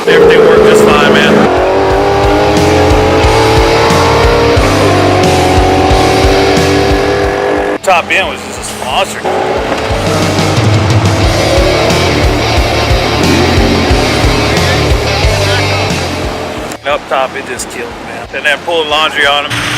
Everything worked just fine, man. Top end was just a monster. Up top, it just killed, man. And then pulling laundry on him.